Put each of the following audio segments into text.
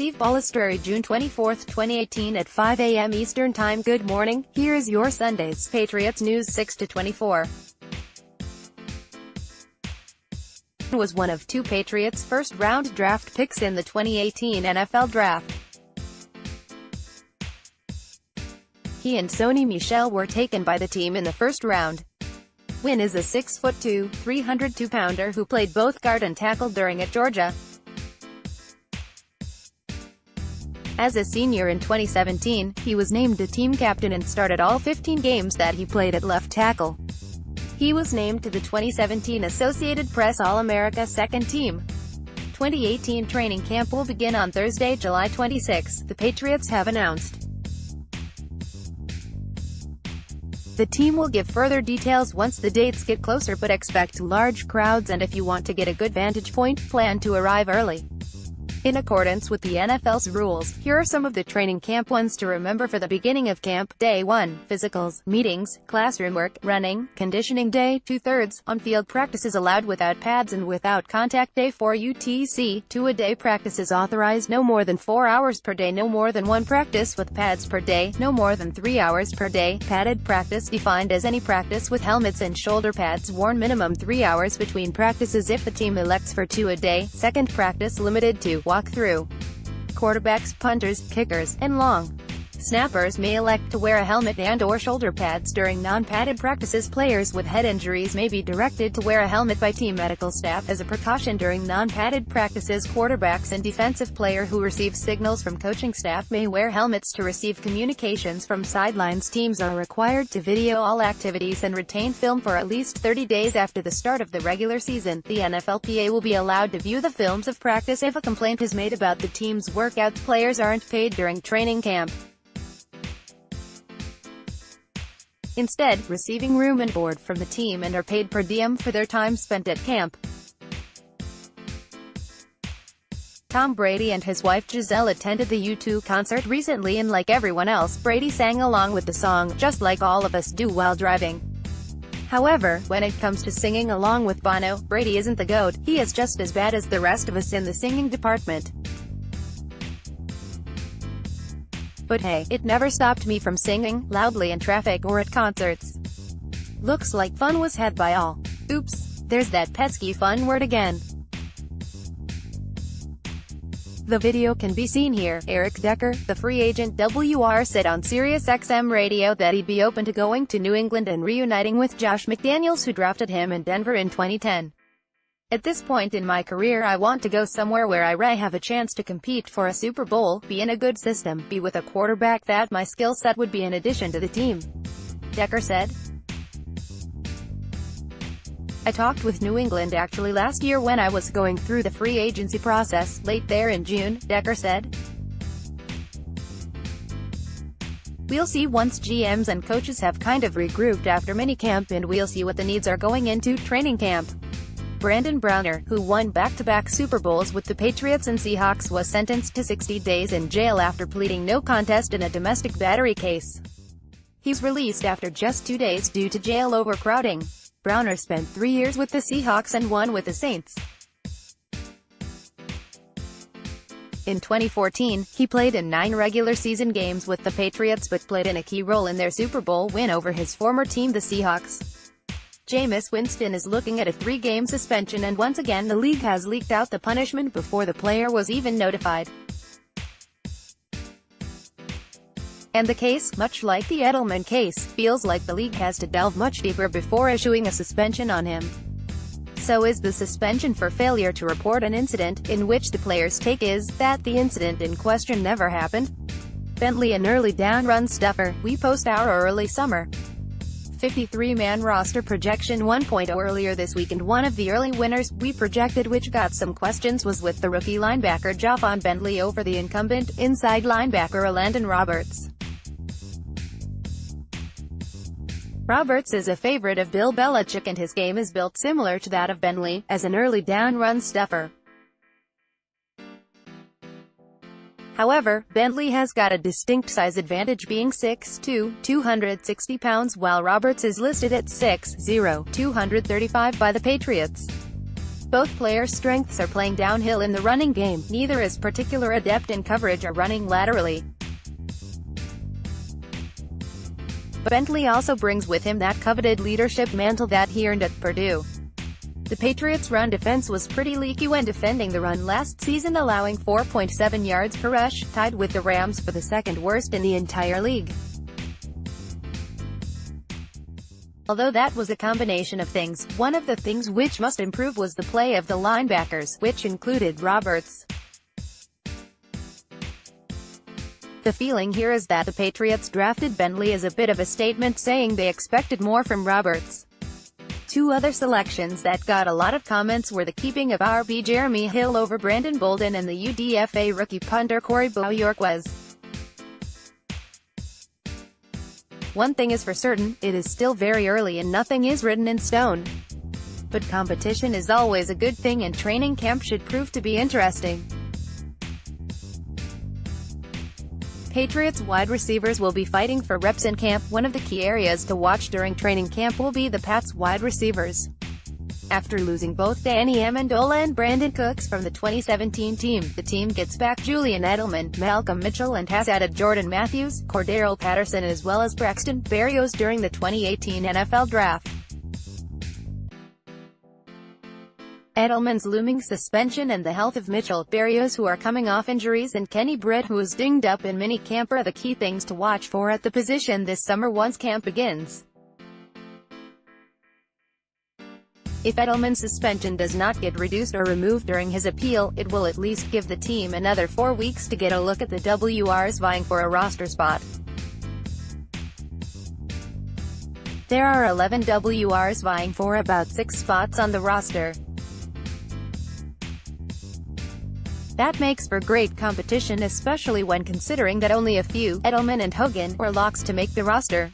Steve Balestrieri June 24, 2018 at 5 a.m. Eastern Time. Good morning, here is your Sunday's Patriots news 6-24. Was one of two Patriots' first-round draft picks in the 2018 NFL Draft. He and Sony Michel were taken by the team in the first round. Wynn is a 6'2", 302-pounder who played both guard and tackle during at Georgia. As a senior in 2017, he was named a team captain and started all 15 games that he played at left tackle. He was named to the 2017 Associated Press All-America Second Team. 2018 training camp will begin on Thursday, July 26, the Patriots have announced. The team will give further details once the dates get closer, but expect large crowds, and if you want to get a good vantage point, plan to arrive early. In accordance with the NFL's rules, here are some of the training camp ones to remember for the beginning of camp. Day 1, physicals, meetings, classroom work, running, conditioning. Day 2/3, on-field practices allowed without pads and without contact. Day 4, UTC, 2-a-day practices authorized, no more than 4 hours per day, no more than 1 practice with pads per day, no more than 3 hours per day. Padded practice, defined as any practice with helmets and shoulder pads worn, minimum 3 hours between practices if the team elects for 2 a day. Second practice limited to walk-through. Quarterbacks, punters, kickers, and long snappers may elect to wear a helmet and/or shoulder pads during non-padded practices. Players with head injuries may be directed to wear a helmet by team medical staff as a precaution during non-padded practices. Quarterbacks and defensive player who receive signals from coaching staff may wear helmets to receive communications from sidelines. Teams are required to video all activities and retain film for at least 30 days after the start of the regular season. The NFLPA will be allowed to view the films of practice if a complaint is made about the team's workouts. Players aren't paid during training camp, instead receiving room and board from the team, and are paid per diem for their time spent at camp. Tom Brady and his wife Giselle attended the U2 concert recently, and like everyone else, Brady sang along with the song, "Just Like All of Us Do," while driving. However, when it comes to singing along with Bono, Brady isn't the GOAT. He is just as bad as the rest of us in the singing department. But hey, it never stopped me from singing loudly in traffic or at concerts. Looks like fun was had by all. Oops, there's that pesky fun word again. The video can be seen here. Eric Decker, the free agent WR, said on SiriusXM radio that he'd be open to going to New England and reuniting with Josh McDaniels, who drafted him in Denver in 2010. "At this point in my career, I want to go somewhere where I have a chance to compete for a Super Bowl, be in a good system, be with a quarterback that my skill set would be an addition to the team," Decker said. "I talked with New England actually last year when I was going through the free agency process, late there in June," Decker said. "We'll see once GMs and coaches have kind of regrouped after minicamp, and we'll see what the needs are going into training camp." Brandon Browner, who won back-to-back Super Bowls with the Patriots and Seahawks, was sentenced to 60 days in jail after pleading no contest in a domestic battery case. He was released after just 2 days due to jail overcrowding. Browner spent 3 years with the Seahawks and 1 with the Saints. In 2014, he played in 9 regular season games with the Patriots but played in a key role in their Super Bowl win over his former team, the Seahawks. Jameis Winston is looking at a 3-game suspension, and once again the league has leaked out the punishment before the player was even notified. And the case, much like the Edelman case, feels like the league has to delve much deeper before issuing a suspension on him. So is the suspension for failure to report an incident, in which the player's take is that the incident in question never happened? Bentley, an early down run stuffer. We post our early summer 53-man roster projection 1.0 earlier this week, and one of the early winners we projected, which got some questions, was with the rookie linebacker Javon Bentley over the incumbent inside linebacker Elandon Roberts. Roberts is a favorite of Bill Belichick, and his game is built similar to that of Bentley, as an early down run stuffer. However, Bentley has got a distinct size advantage, being 6'2", 260 pounds, while Roberts is listed at 6'0", 235 by the Patriots. both players' strengths are playing downhill in the running game, neither is particularly adept in coverage or running laterally. Bentley also brings with him that coveted leadership mantle that he earned at Purdue. The Patriots' run defense was pretty leaky when defending the run last season, allowing 4.7 yards per rush, tied with the Rams for the second worst in the entire league. Although that was a combination of things, one of the things which must improve was the play of the linebackers, which included Roberts. The feeling here is that the Patriots drafted Bentley as a bit of a statement, saying they expected more from Roberts. Two other selections that got a lot of comments were the keeping of RB Jeremy Hill over Brandon Bolden and the UDFA rookie punter Corey Bojorquez. One thing is for certain, it is still very early and nothing is written in stone. But competition is always a good thing, and training camp should prove to be interesting. Patriots wide receivers will be fighting for reps in camp. One of the key areas to watch during training camp will be the Pats wide receivers. After losing both Danny Amendola and Brandon Cooks from the 2017 team, the team gets back Julian Edelman, Malcolm Mitchell, and has added Jordan Matthews, Cordero Patterson, as well as Braxton Berrios during the 2018 NFL Draft. Edelman's looming suspension and the health of Mitchell, Berrios, who are coming off injuries, and Kenny Britt, who is dinged up in minicamp, are the key things to watch for at the position this summer once camp begins. If Edelman's suspension does not get reduced or removed during his appeal, it will at least give the team another 4 weeks to get a look at the WRs vying for a roster spot. There are 11 WRs vying for about 6 spots on the roster. That makes for great competition, especially when considering that only a few, Edelman and Hogan, were locks to make the roster.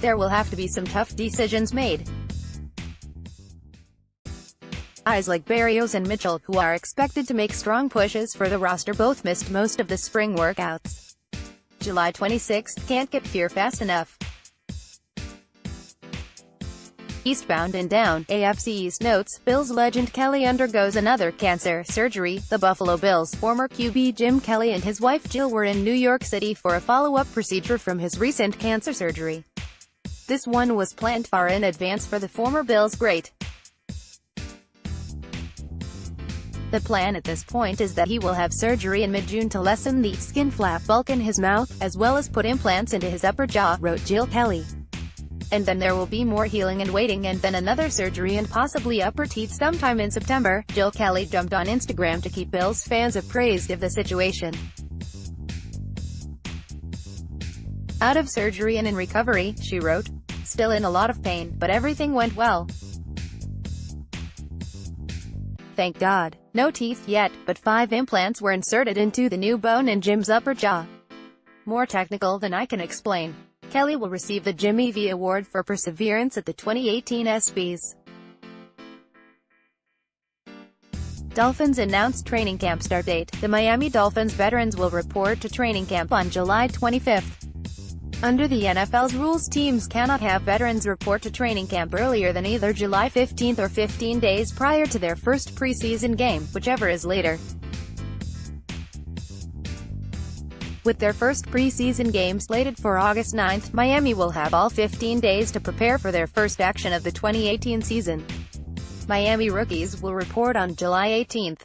There will have to be some tough decisions made. Guys like Berrios and Mitchell, who are expected to make strong pushes for the roster, both missed most of the spring workouts. July 26th can't get here fast enough. Eastbound and down, AFC East notes, Bills legend Kelly undergoes another cancer surgery. The Buffalo Bills' former QB Jim Kelly and his wife Jill were in New York City for a follow-up procedure from his recent cancer surgery. This one was planned far in advance for the former Bills great. The plan at this point is that he will have surgery in mid-June to lessen the skin flap bulk in his mouth, as well as put implants into his upper jaw, wrote Jill Kelly. And then there will be more healing and waiting, and then another surgery and possibly upper teeth sometime in September. Jill Kelly jumped on Instagram to keep Bills fans appraised of the situation. Out of surgery and in recovery, she wrote. Still in a lot of pain, but everything went well. Thank God. No teeth yet, but 5 implants were inserted into the new bone in Jim's upper jaw. More technical than I can explain. Kelly will receive the Jimmy V Award for Perseverance at the 2018 ESPYs. Dolphins announced training camp start date. The Miami Dolphins veterans will report to training camp on July 25th. Under the NFL's rules, teams cannot have veterans report to training camp earlier than either July 15th or 15 days prior to their first preseason game, whichever is later. With their first preseason game slated for August 9th, Miami will have all 15 days to prepare for their first action of the 2018 season. Miami rookies will report on July 18th.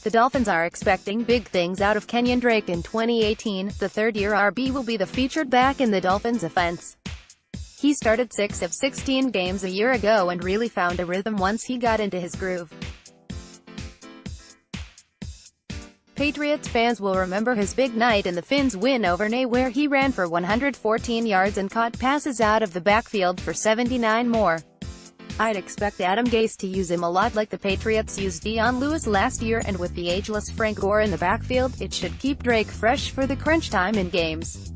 The Dolphins are expecting big things out of Kenyon Drake in 2018. The third-year RB will be the featured back in the Dolphins' offense. He started 6 of 16 games a year ago and really found a rhythm once he got into his groove. Patriots fans will remember his big night in the Finns' win over Ney, where he ran for 114 yards and caught passes out of the backfield for 79 more. I'd expect Adam Gase to use him a lot like the Patriots used Dion Lewis last year, and with the ageless Frank Gore in the backfield, it should keep Drake fresh for the crunch time in games.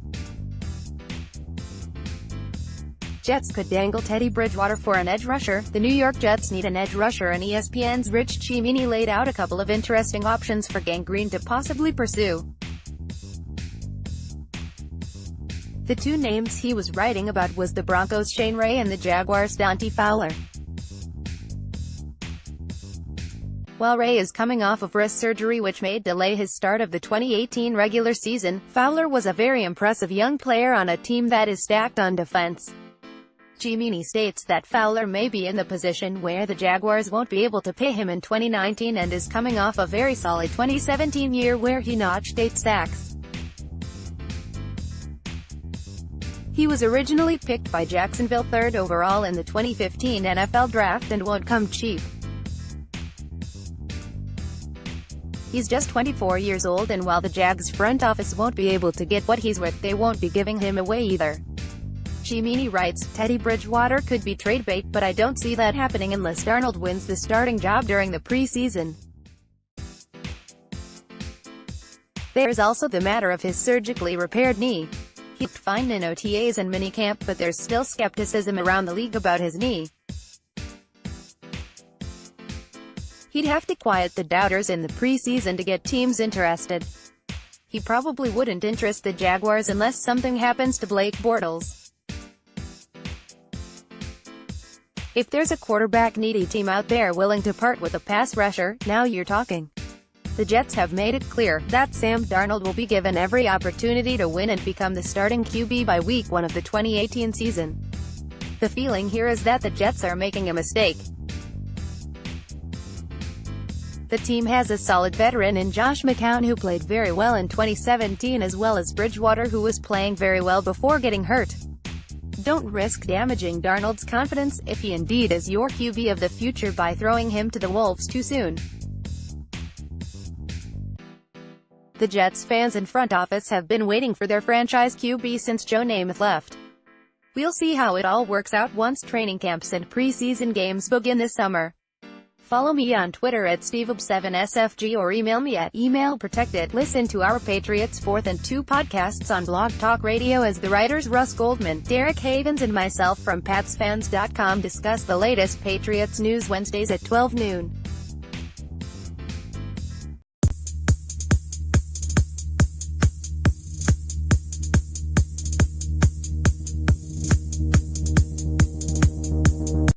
Jets could dangle Teddy Bridgewater for an edge rusher. The New York Jets need an edge rusher, and ESPN's Rich Cimini laid out a couple of interesting options for Gang Green to possibly pursue. The two names he was writing about was the Broncos' Shane Ray and the Jaguars' Dante Fowler. While Ray is coming off of wrist surgery which may delay his start of the 2018 regular season, Fowler was a very impressive young player on a team that is stacked on defense. Jimmy states that Fowler may be in the position where the Jaguars won't be able to pay him in 2019 and is coming off a very solid 2017 year where he notched 8 sacks. He was originally picked by Jacksonville 3rd overall in the 2015 NFL Draft and won't come cheap. He's just 24 years old, and while the Jags front office won't be able to get what he's worth, they won't be giving him away either. Jimmy writes, Teddy Bridgewater could be trade bait, but I don't see that happening unless Darnold wins the starting job during the preseason. There's also the matter of his surgically repaired knee. He looked fine in OTAs and minicamp, but there's still skepticism around the league about his knee. He'd have to quiet the doubters in the preseason to get teams interested. He probably wouldn't interest the Jaguars unless something happens to Blake Bortles. If there's a quarterback-needy team out there willing to part with a pass rusher, now you're talking. The Jets have made it clear that Sam Darnold will be given every opportunity to win and become the starting QB by week 1 of the 2018 season. The feeling here is that the Jets are making a mistake. The team has a solid veteran in Josh McCown who played very well in 2017, as well as Bridgewater who was playing very well before getting hurt. Don't risk damaging Darnold's confidence, if he indeed is your QB of the future, by throwing him to the wolves too soon. The Jets fans and front office have been waiting for their franchise QB since Joe Namath left. We'll see how it all works out once training camps and preseason games begin this summer. Follow me on Twitter at SteveUp7SFG or email me at emailprotected. Listen to our Patriots 4th and 2 podcasts on Blog Talk Radio as the writers Russ Goldman, Derek Havens and myself from PatsFans.com discuss the latest Patriots news Wednesdays at 12 noon.